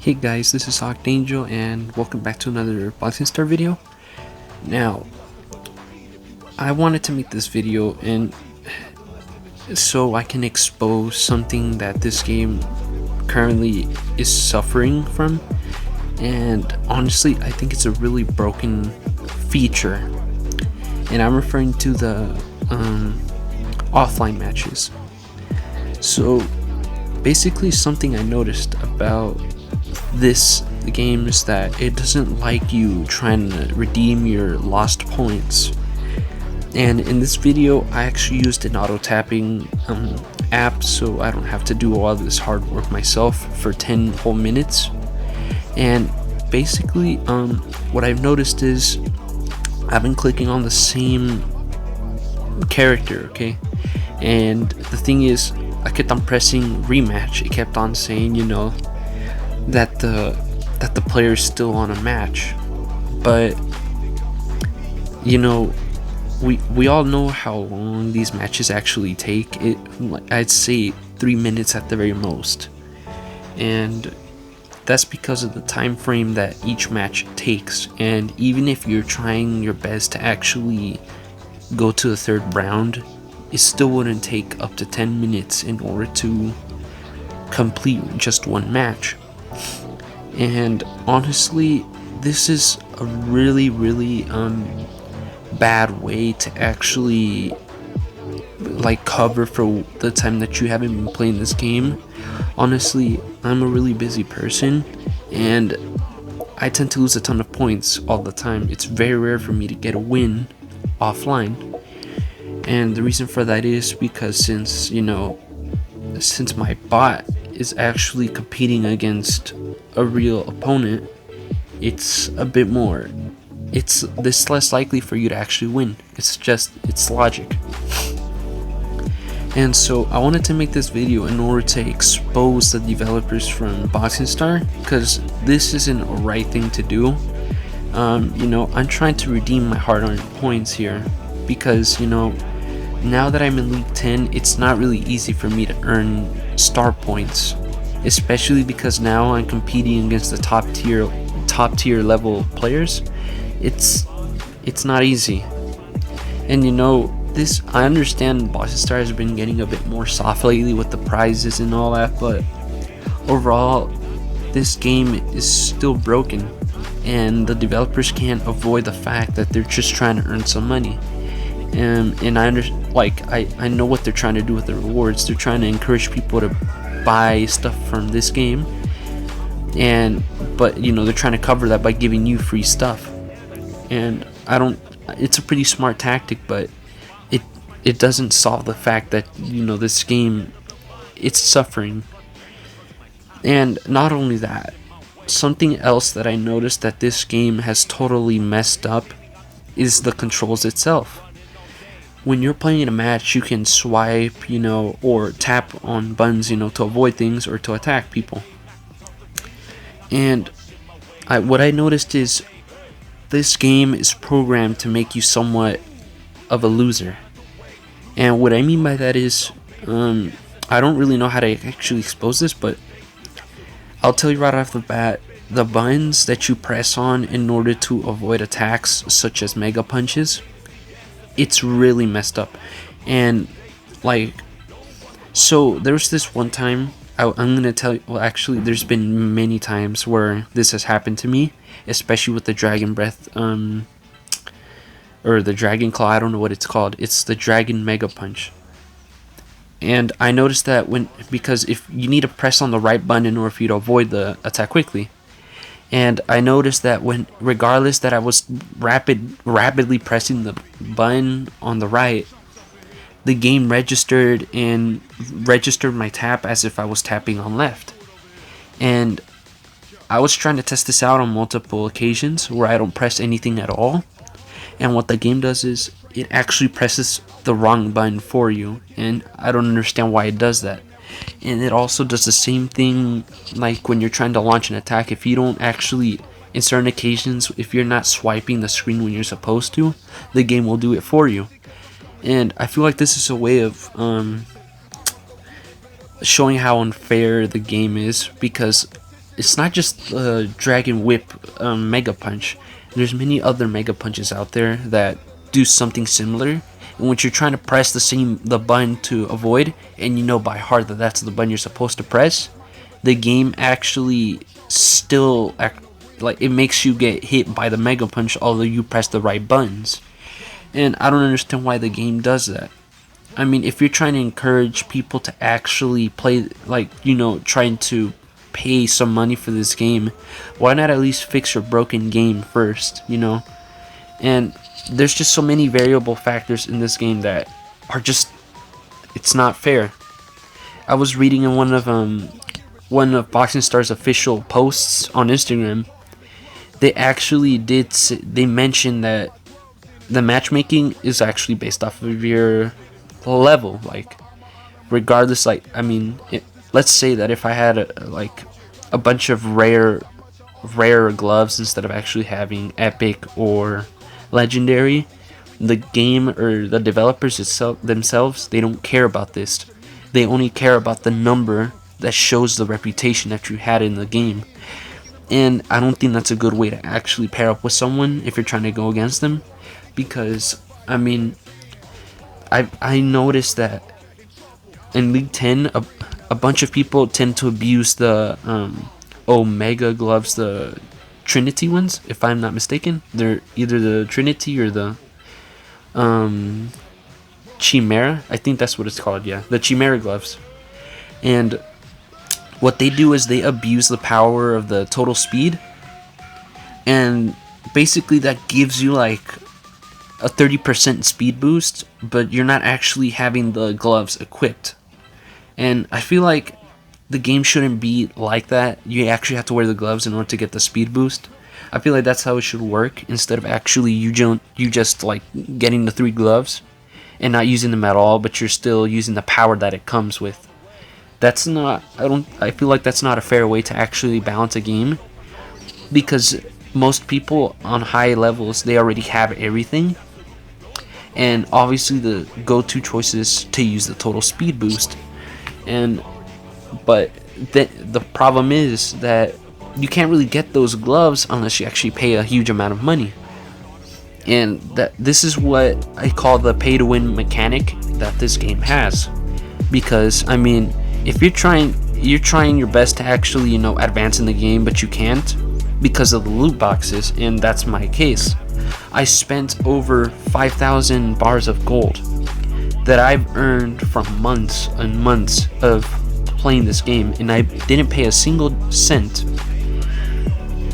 Hey guys, this is Angel and welcome back to another Boxing Star video. Now, I wanted to make this video and so I can expose something that this game currently is suffering from, and honestly I think it's a really broken feature, and I'm referring to the offline matches. So basically something I noticed about this game is that it doesn't like you trying to redeem your lost points. And in this video I actually used an auto tapping app, so I don't have to do all this hard work myself for 10 whole minutes. And basically what I've noticed is I've been clicking on the same character, okay, and the thing is I kept on pressing rematch. It kept on saying, you know, that the player is still on a match, but you know, we all know how long these matches actually take. I'd say 3 minutes at the very most, and that's because of the time frame that each match takes. And even if you're trying your best to actually go to the third round, it still wouldn't take up to 10 minutes in order to complete just one match. And honestly, this is a really bad way to actually like cover for the time that you haven't been playing this game. Honestly, I'm a really busy person and I tend to lose a ton of points all the time. It's very rare for me to get a win offline, and the reason for that is because since my bot is actually competing against a real opponent, it's a bit more, it's less likely for you to actually win. It's logic. And so I wanted to make this video in order to expose the developers from Boxing Star, because this isn't a right thing to do. I'm trying to redeem my hard-earned points here, because now that I'm in League 10, it's not really easy for me to earn star points, especially because now I'm competing against the top tier level players. It's not easy. And this, I understand Boxing Star has been getting a bit more soft lately with the prizes and all that, but overall this game is still broken, and the developers can't avoid the fact that they're just trying to earn some money. And I know what they're trying to do with the rewards. They're trying to encourage people to buy stuff from this game, but they're trying to cover that by giving you free stuff. And it's a pretty smart tactic, but it doesn't solve the fact that this game, it's suffering. And not only that, something else that I noticed that this game has totally messed up is the controls itself. When you're playing a match, you can swipe, or tap on buttons, to avoid things or to attack people. And what I noticed is this game is programmed to make you somewhat of a loser. And what I mean by that is, I don't really know how to actually expose this, but I'll tell you right off the bat, the buttons that you press on in order to avoid attacks such as mega punches, it's really messed up. And so there's this one time, I'm gonna tell you, well actually there's been many times where this has happened to me, especially with the Dragon Breath or the Dragon Claw. I don't know what it's called. It's the Dragon Mega Punch. And I noticed that because if you need to press on the right button in order for you to avoid the attack quickly. And I noticed that regardless that I was rapidly pressing the button on the right, the game registered my tap as if I was tapping on left. And I was trying to test this out on multiple occasions where I don't press anything at all. And what the game does is it actually presses the wrong button for you, and I don't understand why it does that. And it also does the same thing like when you're trying to launch an attack. If you don't actually, in certain occasions, if you're not swiping the screen when you're supposed to, the game will do it for you. And I feel like this is a way of showing how unfair the game is, because it's not just Dragon Whip Mega Punch. There's many other Mega Punches out there that do something similar. And when you're trying to press the button to avoid, and you know by heart that that's the button you're supposed to press, the game actually still like it makes you get hit by the Mega Punch although you press the right buttons. And I don't understand why the game does that. I mean, if you're trying to encourage people to actually play, like, you know, trying to pay some money for this game, why not at least fix your broken game first, you know? And there's just so many variable factors in this game that are just, it's not fair. I was reading in one of Boxing Star's official posts on Instagram. They actually they mentioned that the matchmaking is actually based off of your level, like regardless. Like, I mean, let's say that if I had a bunch of rare gloves instead of actually having epic or legendary, the game or the developers themselves, they don't care about this. They only care about the number that shows the reputation that you had in the game. And I don't think that's a good way to actually pair up with someone if you're trying to go against them, because I mean, I noticed that in League 10 a bunch of people tend to abuse the Omega gloves, the Trinity ones, if I'm not mistaken. They're either the Trinity or the Chimera. I think that's what it's called, yeah. The Chimera gloves. And what they do is they abuse the power of the total speed. And basically that gives you like a 30% speed boost, but you're not actually having the gloves equipped. And I feel like the game shouldn't be like that. You actually have to wear the gloves in order to get the speed boost. I feel like that's how it should work, instead of actually you just like getting the 3 gloves and not using them at all, but you're still using the power that it comes with. That's not, I feel like that's not a fair way to actually balance a game, because most people on high levels, they already have everything. And obviously the go-to choice is to use the total speed boost. But the problem is that you can't really get those gloves unless you actually pay a huge amount of money. And this is what I call the pay-to-win mechanic that this game has. Because I mean, if you're trying your best to actually, you know, advance in the game, but you can't because of the loot boxes, and that's my case. I spent over 5,000 bars of gold that I've earned from months and months of playing this game, and I didn't pay a single cent.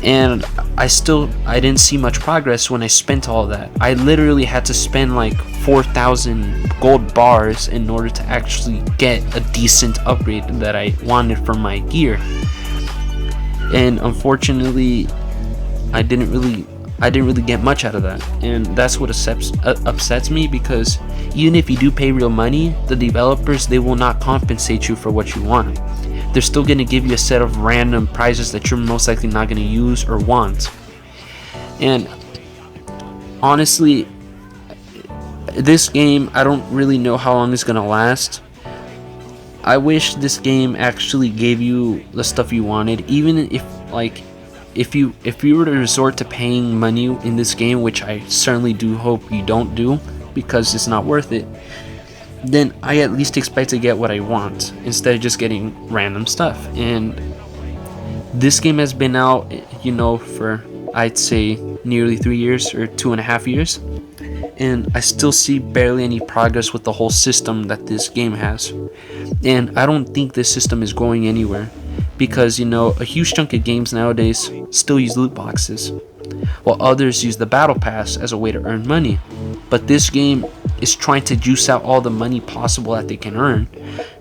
And I didn't see much progress when I spent all that. I literally had to spend like 4,000 gold bars in order to actually get a decent upgrade that I wanted for my gear. And unfortunately, I didn't really get much out of that. And that's what upsets me, because even if you do pay real money, the developers, they will not compensate you for what you want. They're still going to give you a set of random prizes that you're most likely not going to use or want. And honestly, this game, I don't really know how long it's going to last. I wish this game actually gave you the stuff you wanted, even if you were to resort to paying money in this game, which I certainly do hope you don't do, because it's not worth it, then I at least expect to get what I want instead of just getting random stuff. And this game has been out, you know, for I'd say nearly 3 years or 2.5 years, and I still see barely any progress with the whole system that this game has. And I don't think this system is going anywhere, because, you know, a huge chunk of games nowadays still use loot boxes, while others use the battle pass as a way to earn money. But this game is trying to juice out all the money possible that they can earn,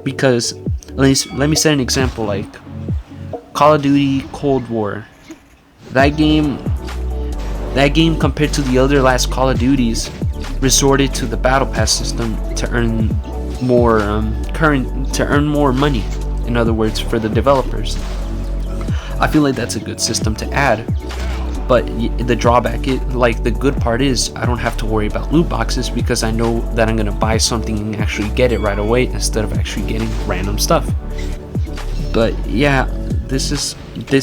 because let me set an example, like Call of Duty Cold War. That game compared to the other last Call of Duties resorted to the battle pass system to earn more more money. In other words, for the developers. I feel like that's a good system to add. But the drawback, the good part is I don't have to worry about loot boxes, because I know that I'm going to buy something and actually get it right away instead of actually getting random stuff. But yeah, this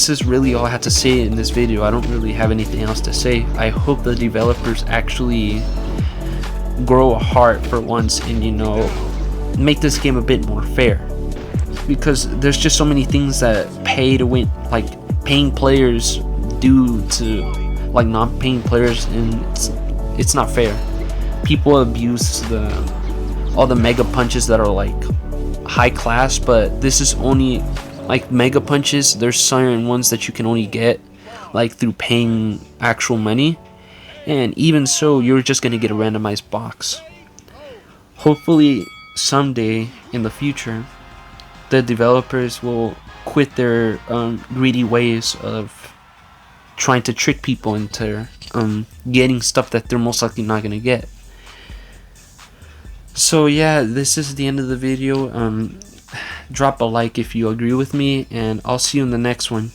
is really all I have to say in this video. I don't really have anything else to say. I hope the developers actually grow a heart for once and, you know, make this game a bit more fair, because there's just so many things that pay to win, like paying players do to like non-paying players, and it's not fair. People abuse all the mega punches that are like high class, but this is only like mega punches. There's certain ones that you can only get like through paying actual money, and even so, you're just gonna get a randomized box. Hopefully someday in the future the developers will quit their greedy ways of trying to trick people into getting stuff that they're most likely not gonna get. So yeah, this is the end of the video. Drop a like if you agree with me, and I'll see you in the next one.